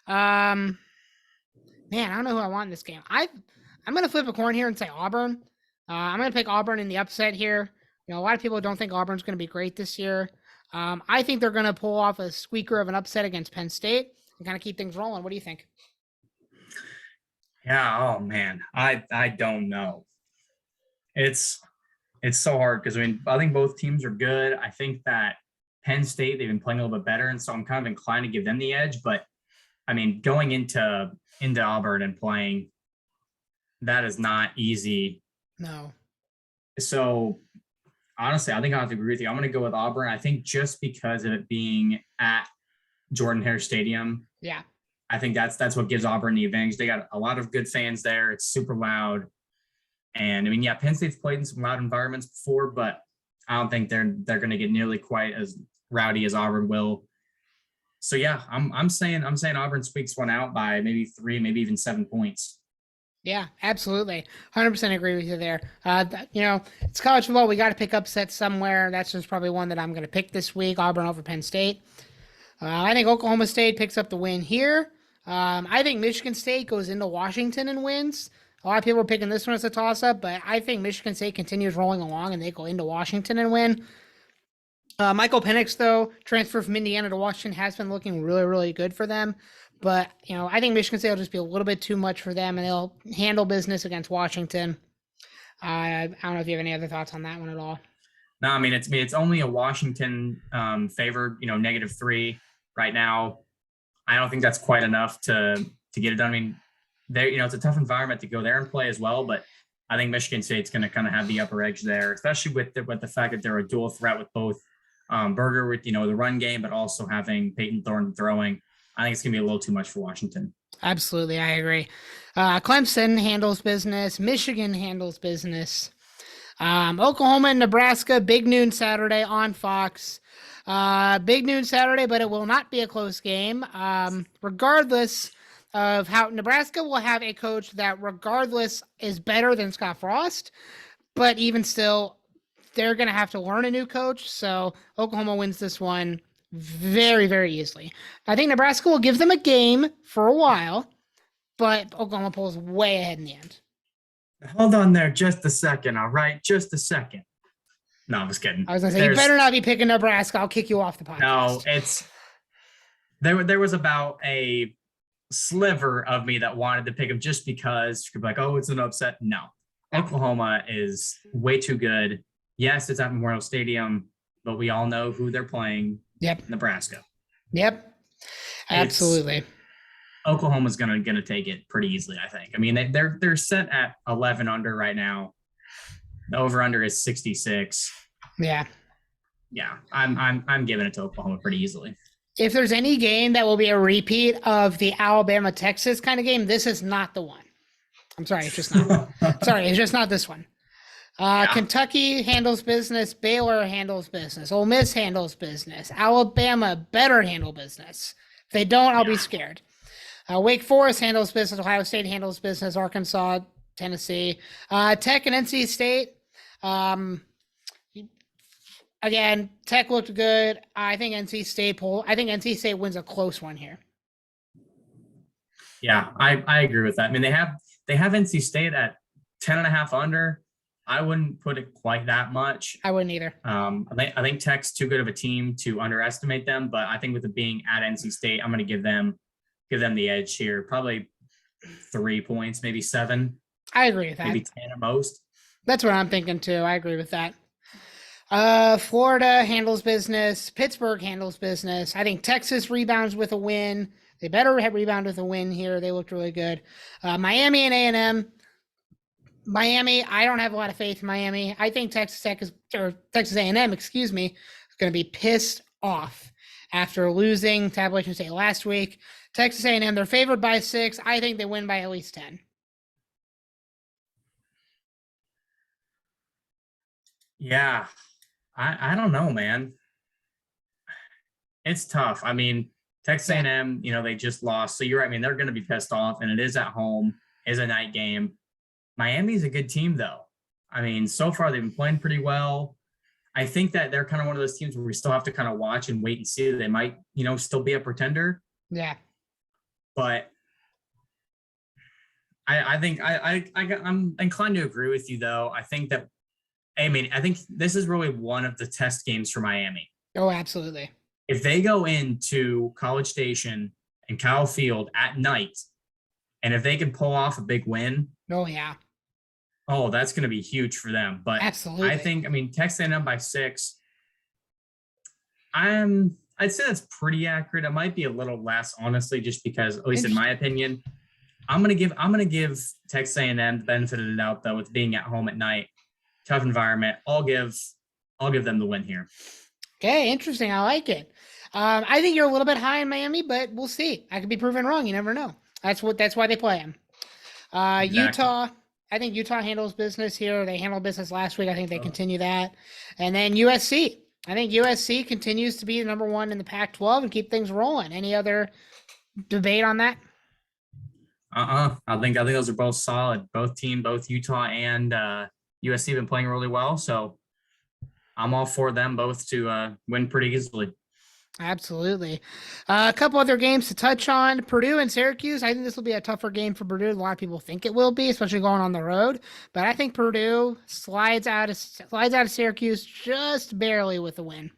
Man, I don't know who I want in this game. I'm going to flip a coin here and say Auburn. I'm going to pick Auburn in the upset here. A lot of people don't think Auburn's going to be great this year. I think they're going to pull off a squeaker of an upset against Penn State and kind of keep things rolling. What do you think? Yeah. Oh man, I don't know. It's so hard because I think both teams are good. I think that Penn State, they've been playing a little bit better, and so I'm kind of inclined to give them the edge. But going into Auburn and playing, that is not easy. No. So honestly, I think I have to agree with you. I'm going to go with Auburn. I think just because of it being at Jordan Hare Stadium. Yeah. I think that's what gives Auburn the advantage. They got a lot of good fans there. It's super loud. And I mean, yeah, Penn State's played in some loud environments before, but I don't think they're going to get nearly quite as rowdy as Auburn will. So yeah, I'm saying Auburn squeaks one out by maybe 3, maybe even 7 points. Yeah, absolutely. 100% agree with you there. It's college football. We got to pick upsets somewhere. That's just probably one that I'm going to pick this week, Auburn over Penn State. I think Oklahoma State picks up the win here. I think Michigan State goes into Washington and wins. A lot of people are picking this one as a toss-up, but I think Michigan State continues rolling along and they go into Washington and win. Michael Penix, though, transfer from Indiana to Washington, has been looking really, really good for them. But, I think Michigan State will just be a little bit too much for them, and they'll handle business against Washington. I don't know if you have any other thoughts on that one at all. No, I mean, it's only a Washington favored, -3 right now. I don't think that's quite enough to get it done. I mean, it's a tough environment to go there and play as well, but I think Michigan State's going to kind of have the upper edge there, especially with the fact that they're a dual threat with both Berger with the run game, but also having Peyton Thorne throwing. I think it's going to be a little too much for Washington. Absolutely, I agree. Clemson handles business. Michigan handles business. Oklahoma and Nebraska, big noon Saturday on Fox. Big noon Saturday, but it will not be a close game. Regardless of how Nebraska will have a coach that regardless is better than Scott Frost, but even still, they're going to have to learn a new coach. So Oklahoma wins this one very, very easily. I think Nebraska will give them a game for a while, but Oklahoma pulls way ahead in the end. Hold on there just a second, all right? Just a second. No, I'm just kidding. I was going to say, you better not be picking Nebraska. I'll kick you off the podcast. No, there was about a sliver of me that wanted to pick them just because you could be like, oh, it's an upset. No. Oklahoma is way too good. Yes, it's at Memorial Stadium, but we all know who they're playing. Yep. Nebraska. Yep. Absolutely. Oklahoma's gonna take it pretty easily, I think. I mean, they're set at 11 under right now. The over under is 66. Yeah. Yeah, I'm giving it to Oklahoma pretty easily. If there's any game that will be a repeat of the Alabama-Texas kind of game, this is not the one. I'm sorry, it's just not. Sorry, it's just not this one. Kentucky handles business. Baylor handles business. Ole Miss handles business. Alabama better handle business. If they don't, I'll be scared. Wake Forest handles business. Ohio State handles business. Arkansas, Tennessee. Tech and NC State. Again, Tech looked good. I think NC State wins a close one here. Yeah, I agree with that. I mean, they have NC State at 10.5 under. I wouldn't put it quite that much. I wouldn't either. I think Tech's too good of a team to underestimate them, but I think with it being at NC State, I'm going to give them the edge here. Probably 3 points, maybe 7. I agree with that. Maybe 10 at most. That's what I'm thinking too. I agree with that. Florida handles business. Pittsburgh handles business. I think Texas rebounds with a win. They better rebound with a win here. They looked really good. Miami and A&M. Miami, I don't have a lot of faith in Miami. I think Texas A&M, is going to be pissed off after losing to Appalachian State last week. Texas A&M, they're favored by 6. I think they win by at least 10. Yeah, I don't know, man. It's tough. I mean, Texas A&M, they just lost. So you're right. I mean, they're going to be pissed off, and it is at home. It is a night game. Miami's a good team, though. I mean, so far they've been playing pretty well. I think that they're kind of one of those teams where we still have to kind of watch and wait and see. They might, still be a pretender. Yeah. But I think I'm inclined to agree with you, though. I think this is really one of the test games for Miami. Oh, absolutely. If they go into College Station and Kyle Field at night, and if they can pull off a big win, oh yeah, that's going to be huge for them. But absolutely, I think, Texas A&M by 6. I'd say that's pretty accurate. It might be a little less, honestly, just because, at least in my opinion, I'm gonna give Texas A&M the benefit of the doubt, though, with being at home at night, tough environment. I'll give them the win here. Okay, interesting. I like it. I think you're a little bit high in Miami, but we'll see. I could be proven wrong. You never know. That's why they play him. Exactly. Utah I think Utah handles business here. They handled business last week. I think they continue that. And then USC. I think USC continues to be the number one in the Pac-12 and keep things rolling. Any other debate on that? I think those are both solid. Both Utah and USC have been playing really well. So I'm all for them both to win pretty easily. Absolutely. A couple other games to touch on. Purdue and Syracuse. I think this will be a tougher game for Purdue. A lot of people think it will be, especially going on the road. But I think Purdue slides out of Syracuse just barely with a win.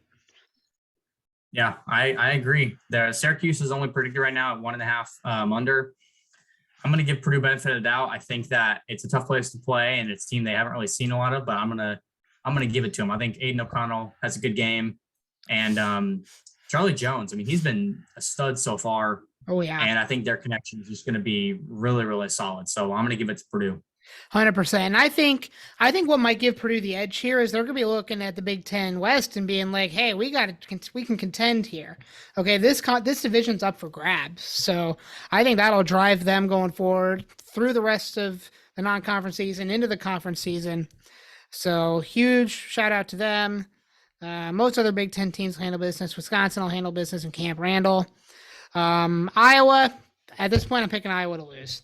Yeah, I agree. The Syracuse is only predicted right now at 1.5 under. I'm going to give Purdue benefit of the doubt. I think that it's a tough place to play, and it's a team they haven't really seen a lot of. But I'm gonna give it to them. I think Aiden O'Connell has a good game, and Charlie Jones. I mean, he's been a stud so far. Oh yeah, and I think their connection is just going to be really, really solid. So I'm going to give it to Purdue. 100%. And I think what might give Purdue the edge here is they're going to be looking at the Big Ten West and being like, "Hey, we can contend here. Okay, this division's up for grabs." So I think that'll drive them going forward through the rest of the non-conference season into the conference season. So huge shout out to them. Most other Big Ten teams handle business. Wisconsin will handle business in Camp Randall. Iowa. At this point, I'm picking Iowa to lose.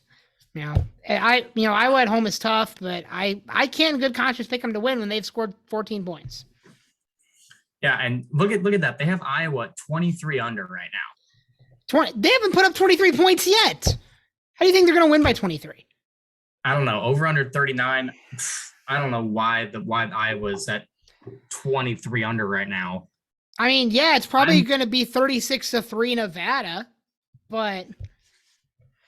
Iowa at home is tough, but I can't in good conscience pick them to win when they've scored 14 points. Yeah, and look at that. They have Iowa 23 under right now. They haven't put up 23 points yet. How do you think they're going to win by 23? I don't know. Over under 39. I don't know why Iowa's at 23 under right now. I mean, yeah, it's probably going to be 36-3 Nevada, but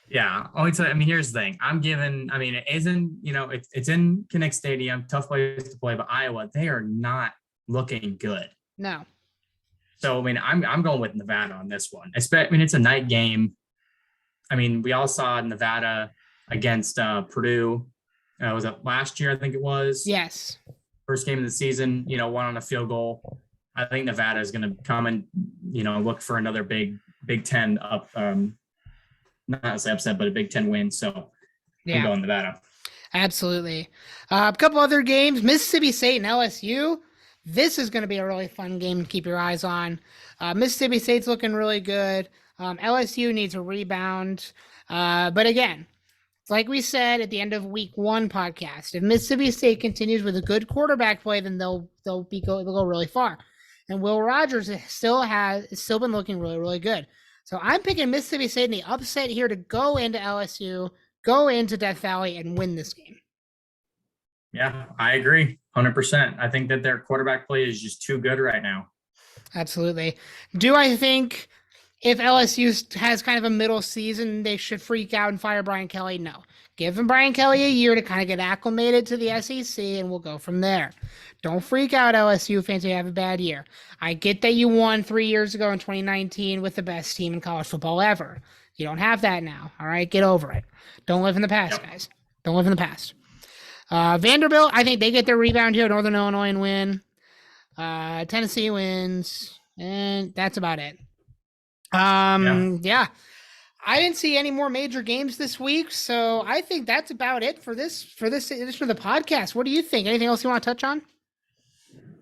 yeah. Here's the thing. It isn't, it's in Kinnick Stadium, tough place to play, but Iowa, they are not looking good. No. So, I'm going with Nevada on this one. It's a night game. We all saw Nevada against Purdue. Was it last year? I think it was. Yes. First game of the season, won on a field goal. I think Nevada is going to come and, look for another Big Ten up, not as upset, but a Big Ten win. So yeah. I'm going Nevada. Absolutely. A couple other games, Mississippi State and LSU. This is going to be a really fun game to keep your eyes on. Mississippi State's looking really good. LSU needs a rebound. But again, like we said at the end of week 1 podcast, if Mississippi State continues with a good quarterback play, then they'll go really far. And Will Rogers still been looking really, really good. So I'm picking Mississippi State in the upset here to go into LSU, go into Death Valley, and win this game. Yeah, I agree 100%. I think that their quarterback play is just too good right now. Absolutely. Do I think if LSU has kind of a middle season, they should freak out and fire Brian Kelly? No. Give him Brian Kelly a year to kind of get acclimated to the SEC, and we'll go from there. Don't freak out, LSU fans, if you have a bad year. I get that you won 3 years ago in 2019 with the best team in college football ever. You don't have that now, all right? Get over it. Don't live in the past, guys. Don't live in the past. Vanderbilt, I think they get their rebound here. Northern Illinois and win. Tennessee wins, and that's about it. Yeah. I didn't see any more major games this week, so I think that's about it for this edition of the podcast. What do you think? Anything else you want to touch on?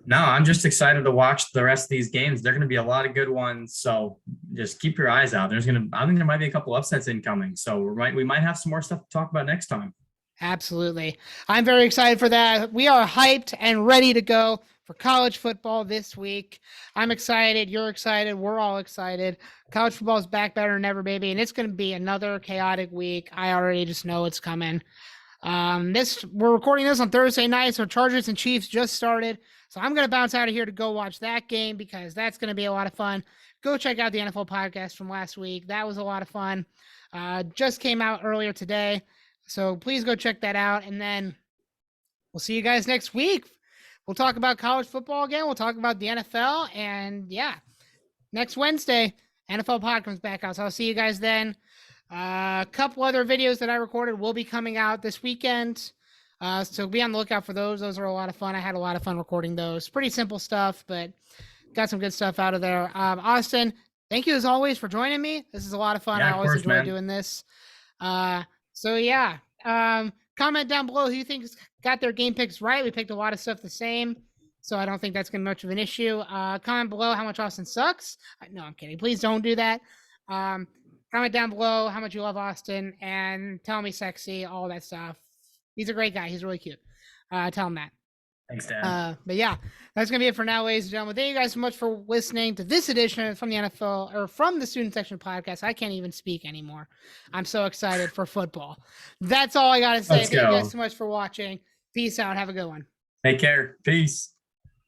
No, I'm just excited to watch the rest of these games. They're going to be a lot of good ones, so just keep your eyes out. I think there might be a couple upsets incoming, so we might have some more stuff to talk about next time. Absolutely. I'm very excited for that. We are hyped and ready to go for college football this week. I'm excited. You're excited. We're all excited. College football is back better than ever, baby. And it's going to be another chaotic week. I already just know it's coming. We're recording this on Thursday night, so Chargers and Chiefs just started. So I'm going to bounce out of here to go watch that game because that's going to be a lot of fun. Go check out the NFL podcast from last week. That was a lot of fun. Just came out earlier today. So please go check that out. And then we'll see you guys next week. We'll talk about college football again. We'll talk about the NFL. And yeah, next Wednesday, NFL pod comes back out. So I'll see you guys then. A couple other videos that I recorded will be coming out this weekend. So be on the lookout for those. Those are a lot of fun. I had a lot of fun recording those. Pretty simple stuff, but got some good stuff out of there. Austin, thank you as always for joining me. This is a lot of fun. Yeah, I always enjoy man. doing this. So yeah, Comment down below who you think's got their game picks right. We picked a lot of stuff the same, so I don't think that's going to be much of an issue. Comment below how much Austin sucks. No, I'm kidding. Please don't do that. Comment down below how much you love Austin and tell me sexy, all that stuff. He's a great guy. He's really cute. Tell him that. Thanks, Dad. But yeah, that's going to be it for now, ladies and gentlemen. Thank you guys so much for listening to this edition from the NFL or from the Student Section podcast. I can't even speak anymore. I'm so excited for football. That's all I got to say. Thank you guys so much for watching. Peace out. Have a good one. Take care. Peace.